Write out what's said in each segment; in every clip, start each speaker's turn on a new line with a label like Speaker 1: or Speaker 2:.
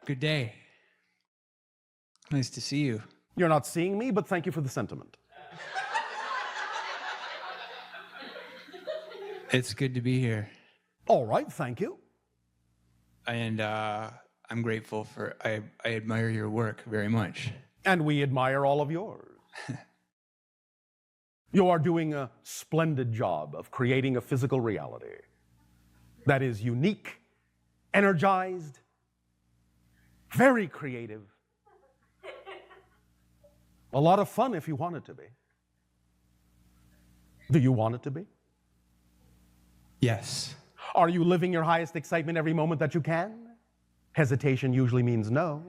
Speaker 1: Good day. Nice to see you.
Speaker 2: You're not seeing me, but thank you for the sentiment.
Speaker 1: It's good to be here.
Speaker 2: All right, thank you.
Speaker 1: And I'm grateful for, I admire your work very much.
Speaker 2: And we admire all of yours. You are doing a splendid job of creating a physical reality that is unique, energized, very creative. A lot of fun if you want it to be. Do you want it to be?
Speaker 1: Yes.
Speaker 2: Are you living your highest excitement every moment that you can? Hesitation usually means no.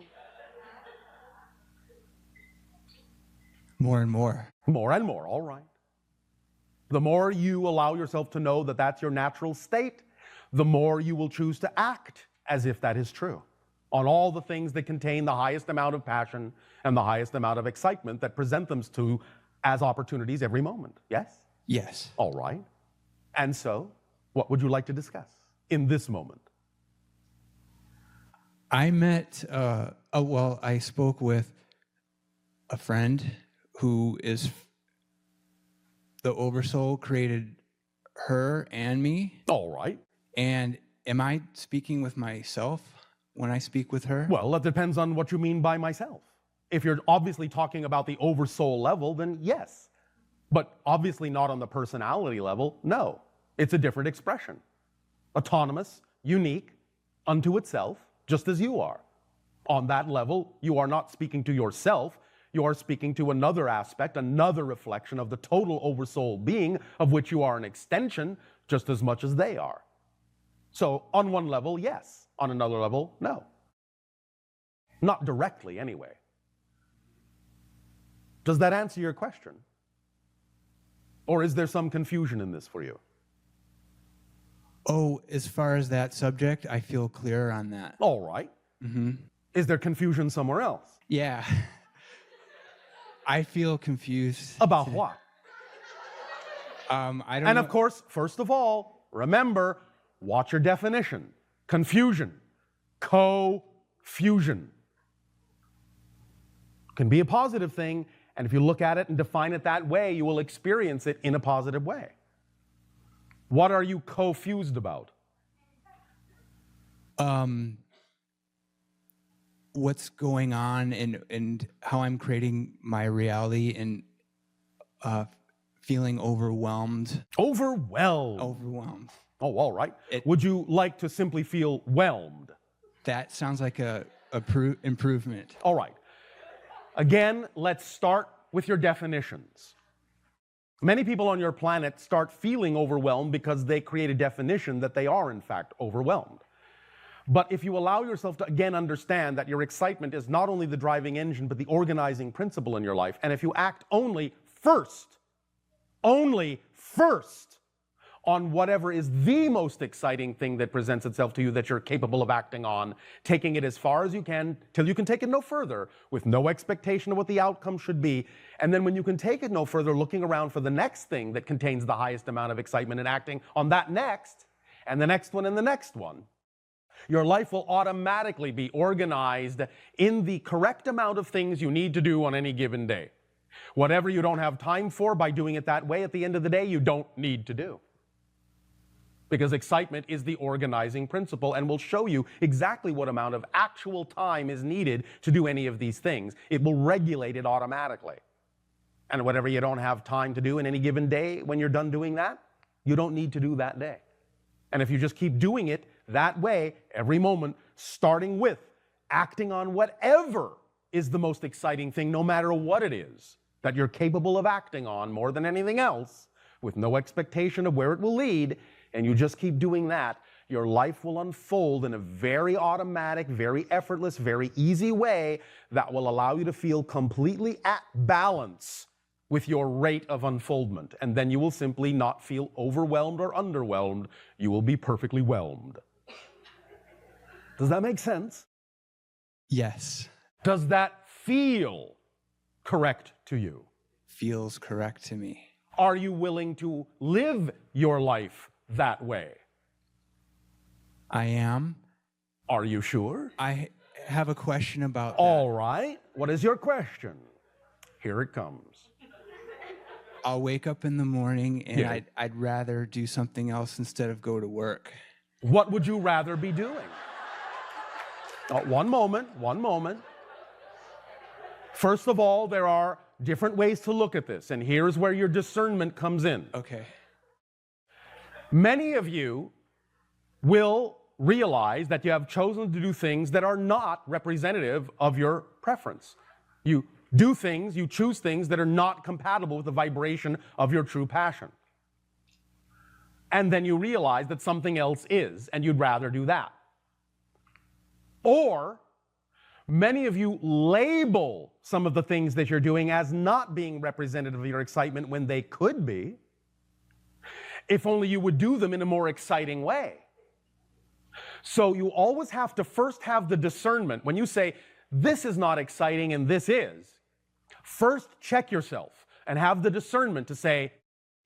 Speaker 1: More and more.
Speaker 2: More and more, all right. The more you allow yourself to know that that's your natural state, the more you will choose to act as if that is true on all the things that contain the highest amount of passion and the highest amount of excitement that present them to you as opportunities every moment. Yes?
Speaker 1: Yes.
Speaker 2: All right. And so, what would you like to discuss in this moment?
Speaker 1: I met, I spoke with a friend who is, the Oversoul created her and me.
Speaker 2: All right.
Speaker 1: And am I speaking with myself when I speak with her?
Speaker 2: Well, that depends on what you mean by myself. If you're obviously talking about the Oversoul level, then yes. But obviously not on the personality level, no. It's a different expression. Autonomous, unique, unto itself, just as you are. On that level, you are not speaking to yourself, you are speaking to another aspect, another reflection of the total Oversoul being, of which you are an extension just as much as they are. So on one level, yes. On another level, no. Not directly, anyway. Does that answer your question? Or is there some confusion in this for you?
Speaker 1: Oh, as far as that subject, I feel clearer on that.
Speaker 2: All right.
Speaker 1: Mm-hmm.
Speaker 2: Is there confusion somewhere else?
Speaker 1: Yeah. I feel confused.
Speaker 2: About
Speaker 1: today.
Speaker 2: what?
Speaker 1: I don't
Speaker 2: And
Speaker 1: know.
Speaker 2: of course, first of all, remember, watch your definition. Confusion. Co-fusion. Can be a positive thing, and if you look at it and define it that way, you will experience it in a positive way. What are you confused about?
Speaker 1: What's going on and how I'm creating my reality and feeling overwhelmed.
Speaker 2: Overwhelmed.
Speaker 1: Overwhelmed.
Speaker 2: Oh, all right. Would you like to simply feel whelmed?
Speaker 1: That sounds like a improvement.
Speaker 2: All right. Again, let's start with your definitions. Many people on your planet start feeling overwhelmed because they create a definition that they are, in fact, overwhelmed. But if you allow yourself to, again, understand that your excitement is not only the driving engine, but the organizing principle in your life, and if you act only first on whatever is the most exciting thing that presents itself to you that you're capable of acting on, taking it as far as you can, till you can take it no further, with no expectation of what the outcome should be, and then when you can take it no further, looking around for the next thing that contains the highest amount of excitement and acting on that next, and the next one, and the next one. Your life will automatically be organized in the correct amount of things you need to do on any given day. Whatever you don't have time for, by doing it that way, at the end of the day, you don't need to do. Because excitement is the organizing principle and will show you exactly what amount of actual time is needed to do any of these things. It will regulate it automatically. And whatever you don't have time to do in any given day, when you're done doing that, you don't need to do that day. And if you just keep doing it that way, every moment, starting with acting on whatever is the most exciting thing, no matter what it is, that you're capable of acting on more than anything else, with no expectation of where it will lead, and you just keep doing that, your life will unfold in a very automatic, very effortless, very easy way that will allow you to feel completely at balance with your rate of unfoldment. And then you will simply not feel overwhelmed or underwhelmed. You will be perfectly whelmed. Does that make sense?
Speaker 1: Yes.
Speaker 2: Does that feel correct to you?
Speaker 1: Feels correct to me.
Speaker 2: Are you willing to live your life that way?
Speaker 1: I am.
Speaker 2: Are you sure?
Speaker 1: I have a question about that.
Speaker 2: All right. What is your question? Here it comes.
Speaker 1: I'll wake up in the morning and
Speaker 2: Yeah.
Speaker 1: I'd rather do something else instead of go to work.
Speaker 2: What would you rather be doing? One moment. First of all, there are different ways to look at this, and here's where your discernment comes in.
Speaker 1: Okay.
Speaker 2: Many of you will realize that you have chosen to do things that are not representative of your preference. You do things, you choose things that are not compatible with the vibration of your true passion. And then you realize that something else is, and you'd rather do that. Or many of you label some of the things that you're doing as not being representative of your excitement when they could be, if only you would do them in a more exciting way. So you always have to first have the discernment. When you say, this is not exciting and this is, first check yourself and have the discernment to say,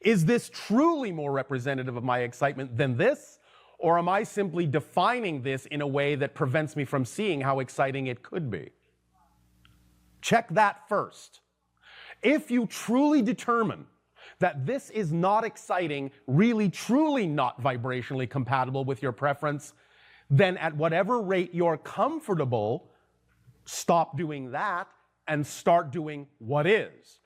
Speaker 2: is this truly more representative of my excitement than this? Or am I simply defining this in a way that prevents me from seeing how exciting it could be? Check that first. If you truly determine that this is not exciting, really, truly not vibrationally compatible with your preference, then at whatever rate you're comfortable, stop doing that and start doing what is.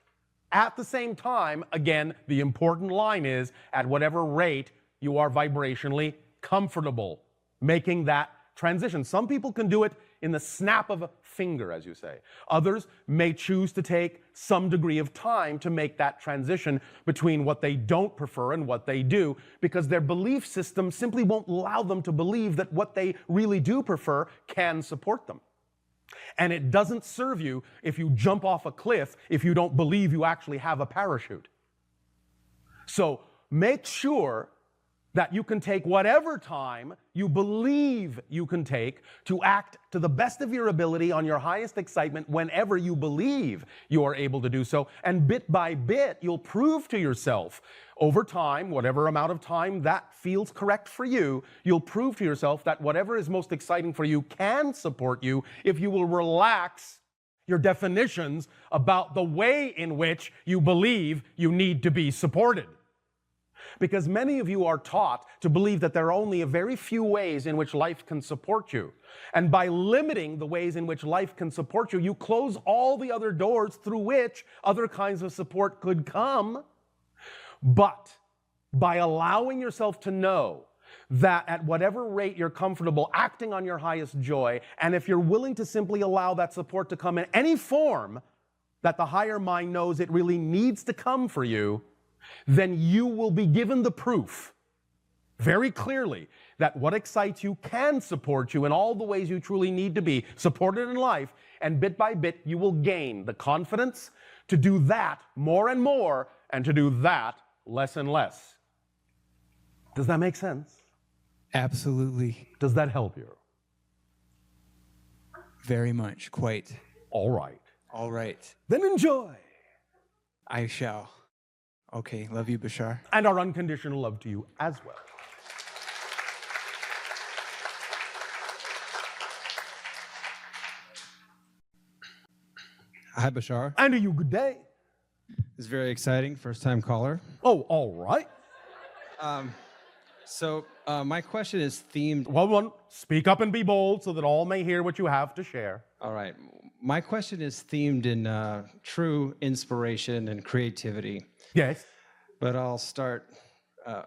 Speaker 2: At the same time, again, the important line is at whatever rate you are vibrationally comfortable making that transition. Some people can do it in the snap of a finger, as you say. Others may choose to take some degree of time to make that transition between what they don't prefer and what they do, because their belief system simply won't allow them to believe that what they really do prefer can support them. And it doesn't serve you if you jump off a cliff if you don't believe you actually have a parachute. So make sure that you can take whatever time you believe you can take to act to the best of your ability on your highest excitement whenever you believe you are able to do so. And bit by bit, you'll prove to yourself over time, whatever amount of time that feels correct for you, you'll prove to yourself that whatever is most exciting for you can support you if you will relax your definitions about the way in which you believe you need to be supported. Because many of you are taught to believe that there are only a very few ways in which life can support you. And by limiting the ways in which life can support you, you close all the other doors through which other kinds of support could come. But by allowing yourself to know that at whatever rate you're comfortable acting on your highest joy, and if you're willing to simply allow that support to come in any form that the higher mind knows it really needs to come for you, then you will be given the proof very clearly that what excites you can support you in all the ways you truly need to be supported in life, and bit by bit you will gain the confidence to do that more and more and to do that less and less. Does that make sense?
Speaker 1: Absolutely.
Speaker 2: Does that help you?
Speaker 1: Very much. Quite.
Speaker 2: All right.
Speaker 1: All right.
Speaker 2: Then enjoy.
Speaker 1: I shall. Okay. Love you, Bashar.
Speaker 2: And our unconditional love to you as well.
Speaker 3: Hi, Bashar.
Speaker 2: And to you, good day.
Speaker 3: It's very exciting. First time caller.
Speaker 2: Oh, all right.
Speaker 3: So my question is themed.
Speaker 2: Well, speak up and be bold so that all may hear what you have to share.
Speaker 3: All right. My question is themed in true inspiration and creativity.
Speaker 2: Yes.
Speaker 3: But I'll start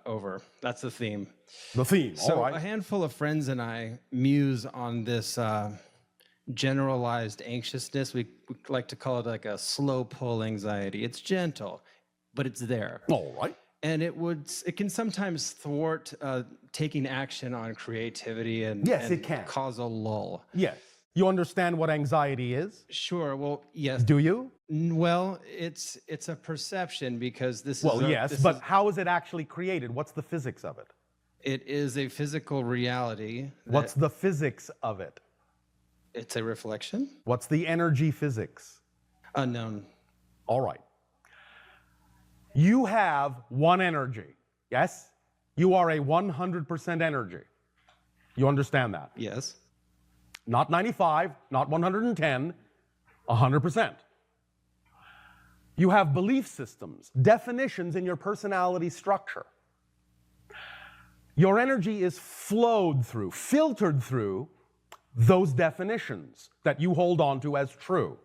Speaker 3: over. That's the theme.
Speaker 2: The theme.
Speaker 3: So
Speaker 2: all right.
Speaker 3: a handful of friends and I muse on this generalized anxiousness. We like to call it like a slow pull anxiety. It's gentle, but it's there.
Speaker 2: All right.
Speaker 3: And it can sometimes thwart taking action on creativity and,
Speaker 2: Yes,
Speaker 3: and
Speaker 2: it can.
Speaker 3: cause a lull.
Speaker 2: Yes. You understand what anxiety is?
Speaker 3: Sure. Well, yes.
Speaker 2: Do you?
Speaker 3: Well, it's a perception because this
Speaker 2: Well,
Speaker 3: is
Speaker 2: yes, but how is it actually created? What's the physics of it?
Speaker 3: it is a physical reality.
Speaker 2: What's the physics of it?
Speaker 3: It's a reflection.
Speaker 2: What's the energy physics?
Speaker 3: Unknown.
Speaker 2: All right. You have one energy, yes? You are a 100% energy. You understand that?
Speaker 3: Yes.
Speaker 2: Not 95, not 110, 100%. You have belief systems, definitions in your personality structure. Your energy is flowed through, filtered through those definitions that you hold on to as true.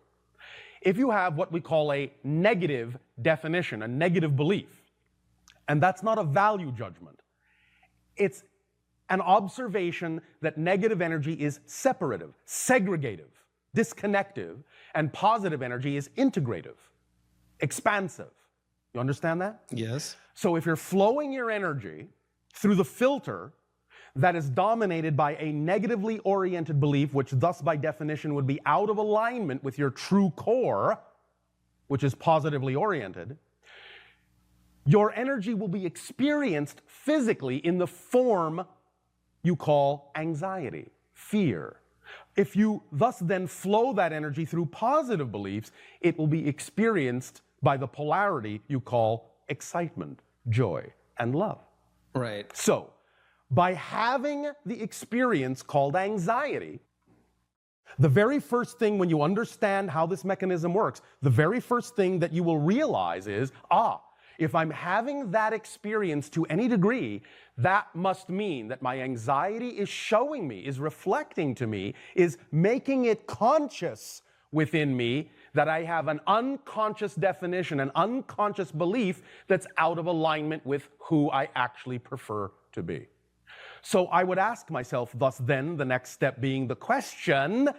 Speaker 2: If you have what we call a negative definition, a negative belief, and that's not a value judgment, it's an observation that negative energy is separative, segregative, disconnective, and positive energy is integrative, expansive. You understand that?
Speaker 3: Yes.
Speaker 2: So if you're flowing your energy through the filter that is dominated by a negatively oriented belief, which thus by definition would be out of alignment with your true core, which is positively oriented, your energy will be experienced physically in the form you call anxiety, fear. If you thus then flow that energy through positive beliefs, it will be experienced by the polarity you call excitement, joy, and love.
Speaker 3: Right.
Speaker 2: So, by having the experience called anxiety, the very first thing when you understand how this mechanism works, the very first thing that you will realize is, if I'm having that experience to any degree, that must mean that my anxiety is showing me, is reflecting to me, is making it conscious within me that I have an unconscious definition, an unconscious belief that's out of alignment with who I actually prefer to be. So I would ask myself, thus then, the next step being the question,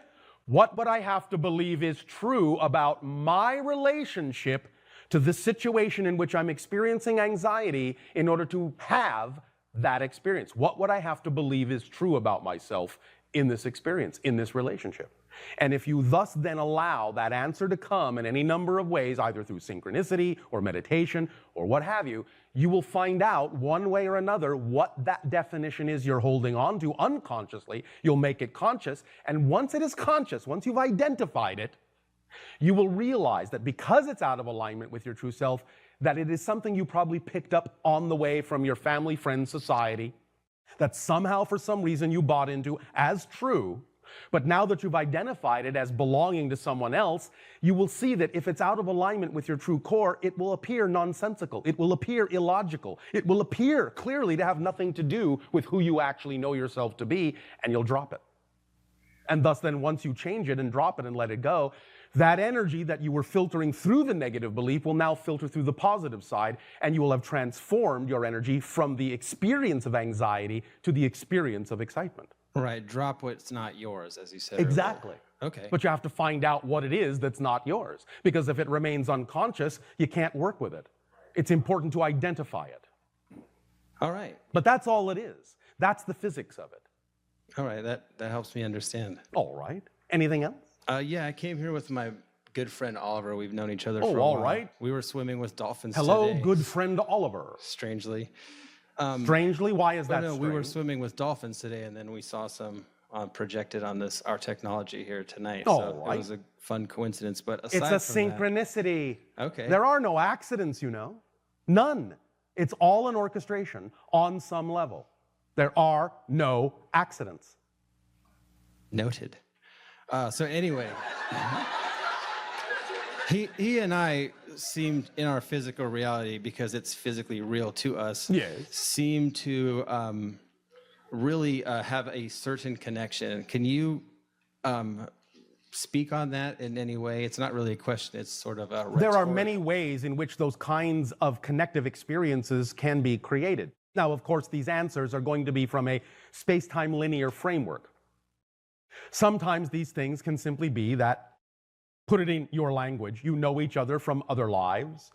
Speaker 2: what would I have to believe is true about my relationship to the situation in which I'm experiencing anxiety in order to have that experience? What would I have to believe is true about myself in this experience, in this relationship? And if you thus then allow that answer to come in any number of ways, either through synchronicity or meditation or what have you, you will find out one way or another what that definition is you're holding on to unconsciously. You'll make it conscious. And once it is conscious, once you've identified it, you will realize that because it's out of alignment with your true self, that it is something you probably picked up on the way from your family, friends, society, that somehow for some reason you bought into as true. But now that you've identified it as belonging to someone else, you will see that if it's out of alignment with your true core, it will appear nonsensical. It will appear illogical. It will appear clearly to have nothing to do with who you actually know yourself to be, and you'll drop it. And thus then once you change it and drop it and let it go, that energy that you were filtering through the negative belief will now filter through the positive side, and you will have transformed your energy from the experience of anxiety to the experience of excitement.
Speaker 3: Right. Drop what's not yours, as you said.
Speaker 2: Exactly.
Speaker 3: Earlier. Okay.
Speaker 2: But you have to find out what it is that's not yours. Because if it remains unconscious, you can't work with it. It's important to identify it.
Speaker 3: All right.
Speaker 2: But that's all it is. That's the physics of it.
Speaker 3: All right. That helps me understand.
Speaker 2: All right. Anything else?
Speaker 3: Yeah, I came here with my good friend Oliver. We've known each other
Speaker 2: Oh,
Speaker 3: for a
Speaker 2: all
Speaker 3: while.
Speaker 2: right.
Speaker 3: We were swimming with dolphins
Speaker 2: Hello,
Speaker 3: today.
Speaker 2: good friend Oliver.
Speaker 3: Strangely.
Speaker 2: Strangely? Why is that
Speaker 3: No,
Speaker 2: strange?
Speaker 3: we were swimming with dolphins today, and then we saw some projected on our technology here tonight.
Speaker 2: All
Speaker 3: So
Speaker 2: right.
Speaker 3: it was a fun coincidence. But
Speaker 2: It's
Speaker 3: aside
Speaker 2: a
Speaker 3: from that,
Speaker 2: synchronicity.
Speaker 3: Okay.
Speaker 2: There are no accidents, you know. None. It's all an orchestration on some level. There are no accidents.
Speaker 3: Noted. So anyway, he and I seemed in our physical reality, because it's physically real to us,
Speaker 2: Yes.
Speaker 3: seem to really have a certain connection. Can you speak on that in any way? It's not really a question, it's sort of a rhetorical.
Speaker 2: There are many ways in which those kinds of connective experiences can be created. Now, of course, these answers are going to be from a space-time linear framework. Sometimes these things can simply be that, put it in your language, you know each other from other lives.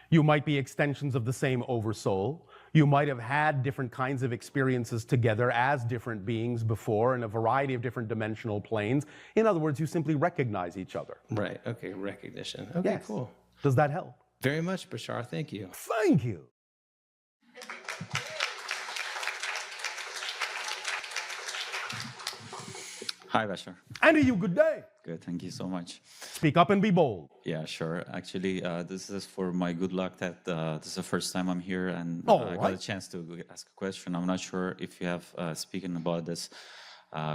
Speaker 2: You might be extensions of the same oversoul. You might have had different kinds of experiences together as different beings before in a variety of different dimensional planes. In other words, you simply recognize each other.
Speaker 3: Right, okay, recognition. Okay,
Speaker 2: Yes.
Speaker 3: cool.
Speaker 2: Does that help?
Speaker 3: Very much, Bashar, thank you.
Speaker 2: Thank you.
Speaker 4: Hi, Bashar.
Speaker 2: Andy, you good day.
Speaker 4: Good, thank you so much.
Speaker 2: Speak up and be bold.
Speaker 4: Yeah, sure. Actually, this is for my good luck that this is the first time I'm here, and
Speaker 2: All
Speaker 4: I got
Speaker 2: right.
Speaker 4: a chance to ask a question. I'm not sure if you have spoken about this.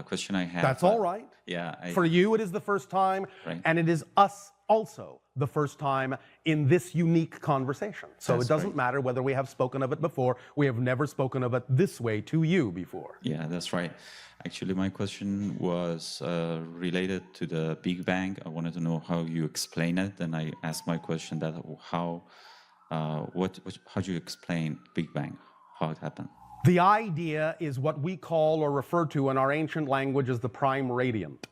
Speaker 4: question I have.
Speaker 2: That's all right.
Speaker 4: Yeah.
Speaker 2: For you, it is the first time,
Speaker 4: Right.
Speaker 2: and it is us also the first time in this unique conversation. So
Speaker 4: That's
Speaker 2: it doesn't
Speaker 4: right.
Speaker 2: matter whether we have spoken of it before. We have never spoken of it this way to you before.
Speaker 4: Yeah, that's right. Actually, my question was related to the Big Bang. I wanted to know how you explain it, and I asked my question that how do you explain Big Bang? How it happened?
Speaker 2: The idea is what we call or refer to in our ancient language as the prime radiant.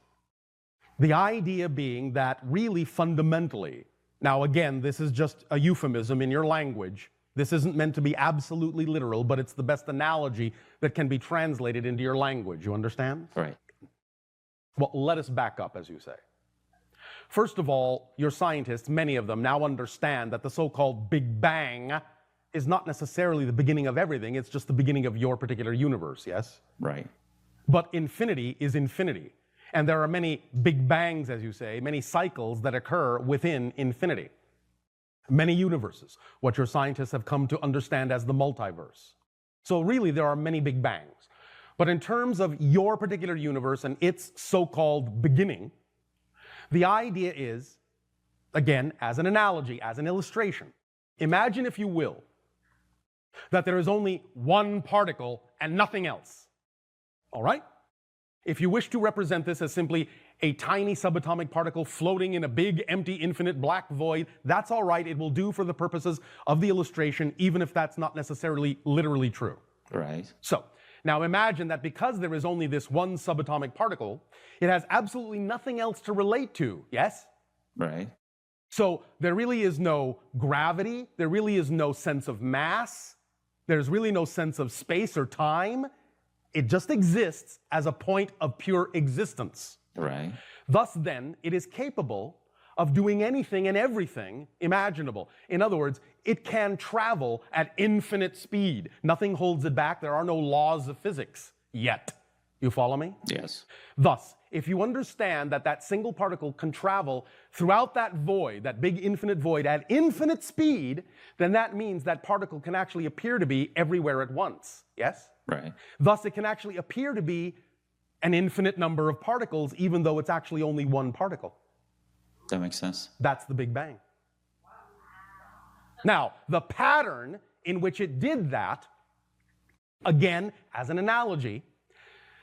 Speaker 2: The idea being that really fundamentally, now again, this is just a euphemism in your language. This isn't meant to be absolutely literal, but it's the best analogy that can be translated into your language. You understand?
Speaker 4: Right.
Speaker 2: Well, let us back up, as you say. First of all, your scientists, many of them, now understand that the so-called Big Bang is not necessarily the beginning of everything. It's just the beginning of your particular universe, yes?
Speaker 4: Right.
Speaker 2: But infinity is infinity. And there are many Big Bangs, as you say, many cycles that occur within infinity. Many universes, what your scientists have come to understand as the multiverse. So really, there are many Big Bangs. But in terms of your particular universe and its so-called beginning, the idea is, again, as an analogy, as an illustration, imagine, if you will, that there is only one particle and nothing else. All right? If you wish to represent this as simply a tiny subatomic particle floating in a big, empty, infinite black void, that's all right. It will do for the purposes of the illustration, even if that's not necessarily literally true.
Speaker 4: Right.
Speaker 2: So, now imagine that because there is only this one subatomic particle, it has absolutely nothing else to relate to, yes?
Speaker 4: Right.
Speaker 2: So there really is no gravity, there really is no sense of mass, there's really no sense of space or time. It just exists as a point of pure existence.
Speaker 4: Right.
Speaker 2: Thus then, it is capable of doing anything and everything imaginable. In other words, it can travel at infinite speed. Nothing holds it back. There are no laws of physics yet. You follow me?
Speaker 4: Yes.
Speaker 2: Thus, if you understand that that single particle can travel throughout that void, that big infinite void, at infinite speed, then that means that particle can actually appear to be everywhere at once. Yes?
Speaker 4: Right.
Speaker 2: Thus, it can actually appear to be an infinite number of particles, even though it's actually only one particle.
Speaker 4: That makes sense.
Speaker 2: That's the Big Bang. Now, the pattern in which it did that, again, as an analogy,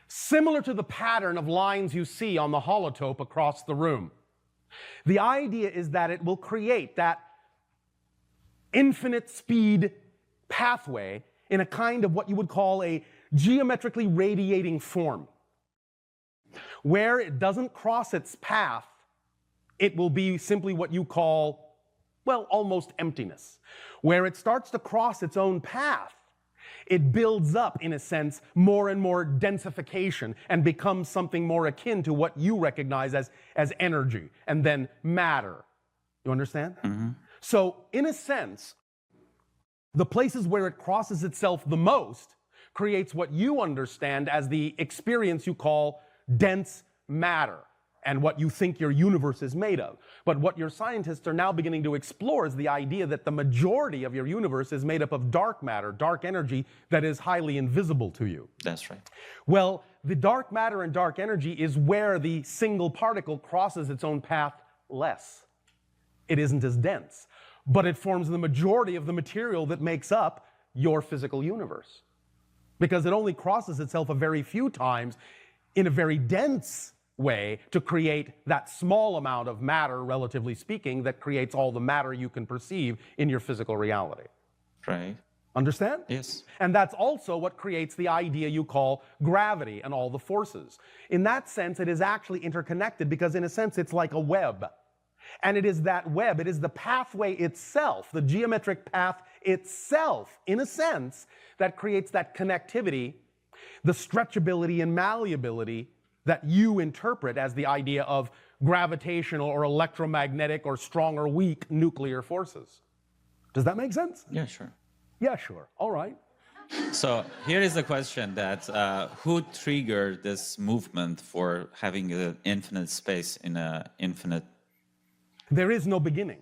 Speaker 2: similar to the pattern of lines you see on the holotope across the room. The idea is that it will create that infinite speed pathway in a kind of what you would call a geometrically radiating form. Where it doesn't cross its path, it will be simply what you call, well, almost emptiness. Where it starts to cross its own path, it builds up, in a sense, more and more densification and becomes something more akin to what you recognize as energy and then matter. You understand?
Speaker 4: Mm-hmm.
Speaker 2: So, in a sense, the places where it crosses itself the most creates what you understand as the experience you call dense matter and what you think your universe is made of. But what your scientists are now beginning to explore is the idea that the majority of your universe is made up of dark matter, dark energy that is highly invisible to you.
Speaker 4: That's right.
Speaker 2: Well, the dark matter and dark energy is where the single particle crosses its own path less. It isn't as dense, but it forms the majority of the material that makes up your physical universe. Because it only crosses itself a very few times in a very dense way to create that small amount of matter, relatively speaking, that creates all the matter you can perceive in your physical reality.
Speaker 4: Right.
Speaker 2: Understand?
Speaker 4: Yes.
Speaker 2: And that's also what creates the idea you call gravity and all the forces. In that sense, it is actually interconnected because, in a sense, it's like a web. And it is that web, it is the pathway itself, the geometric path itself, in a sense, that creates that connectivity, the stretchability and malleability that you interpret as the idea of gravitational or electromagnetic or strong or weak nuclear forces. Does that make sense?
Speaker 4: Yeah, sure.
Speaker 2: Yeah, sure. All right.
Speaker 4: So here is the question that who triggered this movement for having an infinite space in an infinite?
Speaker 2: There is no beginning.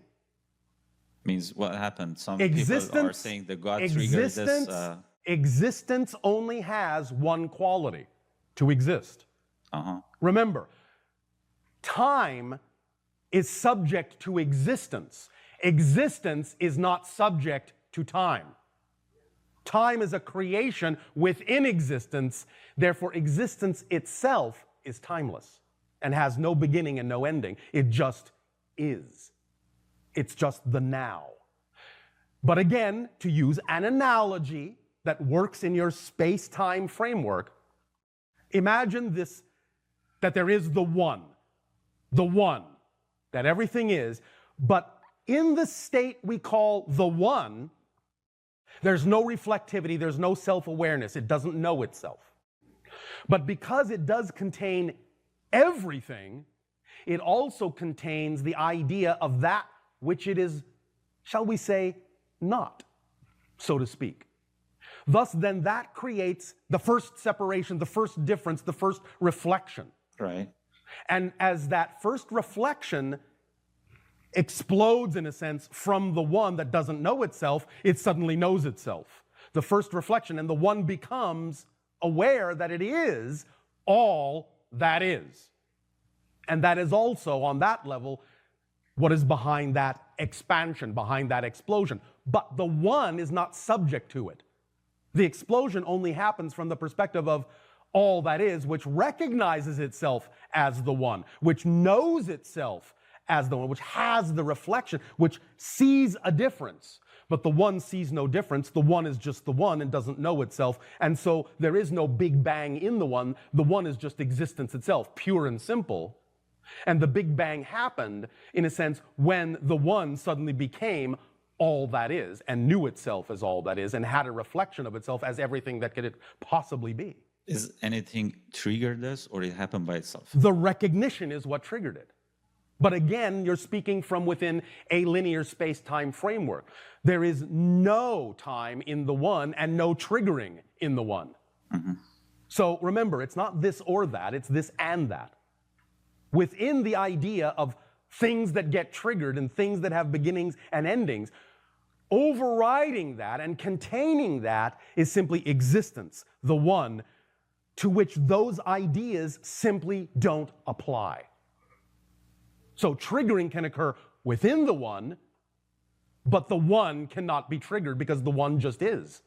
Speaker 4: Means what happened? Some people are saying that God triggered this.
Speaker 2: Existence only has one quality: to exist. Remember, time is subject to existence. Existence is not subject to time. Time is a creation within existence. Therefore, existence itself is timeless and has no beginning and no ending. It just is. It's just the now. But again, to use an analogy that works in your space-time framework, imagine this, that there is the one, that everything is, but in the state we call the one, there's no reflectivity, there's no self-awareness, it doesn't know itself. But because it does contain everything, it also contains the idea of that which it is, shall we say, not, so to speak. Thus, then, that creates the first separation, the first difference, the first reflection.
Speaker 4: Right.
Speaker 2: And as that first reflection explodes, in a sense, from the one that doesn't know itself, it suddenly knows itself. The first reflection, and the one becomes aware that it is all that is. And that is also, on that level, what is behind that expansion, behind that explosion. But the one is not subject to it. The explosion only happens from the perspective of all that is, which recognizes itself as the one, which knows itself as the one, which has the reflection, which sees a difference. But the one sees no difference. The one is just the one and doesn't know itself. And so there is no big bang in the one. The one is just existence itself, pure and simple. And the big bang happened, in a sense, when the one suddenly became all that is and knew itself as all that is and had a reflection of itself as everything that could it possibly be.
Speaker 4: Is anything triggered this, or it happened by itself?
Speaker 2: The recognition is what triggered it. But again, you're speaking from within a linear space-time framework. There is no time in the one and no triggering in the one. So remember, it's not this or that, it's this and that. Within the idea of things that get triggered and things that have beginnings and endings, overriding that and containing that is simply existence, the one, to which those ideas simply don't apply. So triggering can occur within the one, but the one cannot be triggered because the one just is.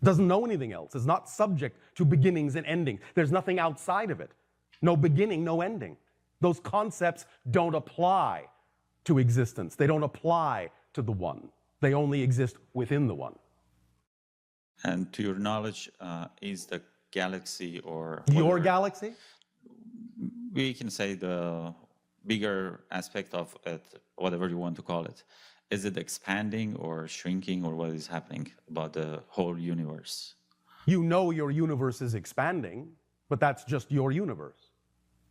Speaker 2: Doesn't know anything else. Is not subject to beginnings and endings. There's nothing outside of it. No beginning, no ending. Those concepts don't apply to existence. They don't apply to the one. They only exist within the one.
Speaker 4: And to your knowledge, is the galaxy or
Speaker 2: Your
Speaker 4: whatever,
Speaker 2: galaxy?
Speaker 4: we can say the bigger aspect of it, whatever you want to call it, is it expanding or shrinking, or what is happening about the whole universe?
Speaker 2: You know your universe is expanding, but that's just your universe.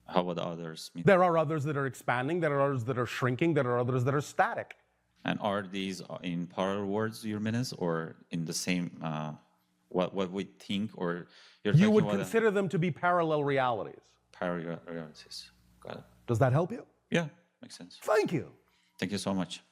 Speaker 4: How about others?
Speaker 2: There are others that are expanding, there are others that are shrinking, there are others that are static.
Speaker 4: And are these in parallel worlds, your minutes, or in the same, what we think, or you're
Speaker 2: You
Speaker 4: talking
Speaker 2: would
Speaker 4: about
Speaker 2: consider them to be parallel realities.
Speaker 4: parallel realities? Got it.
Speaker 2: Does that help you?
Speaker 4: Yeah, makes sense.
Speaker 2: Thank you.
Speaker 4: Thank you so much.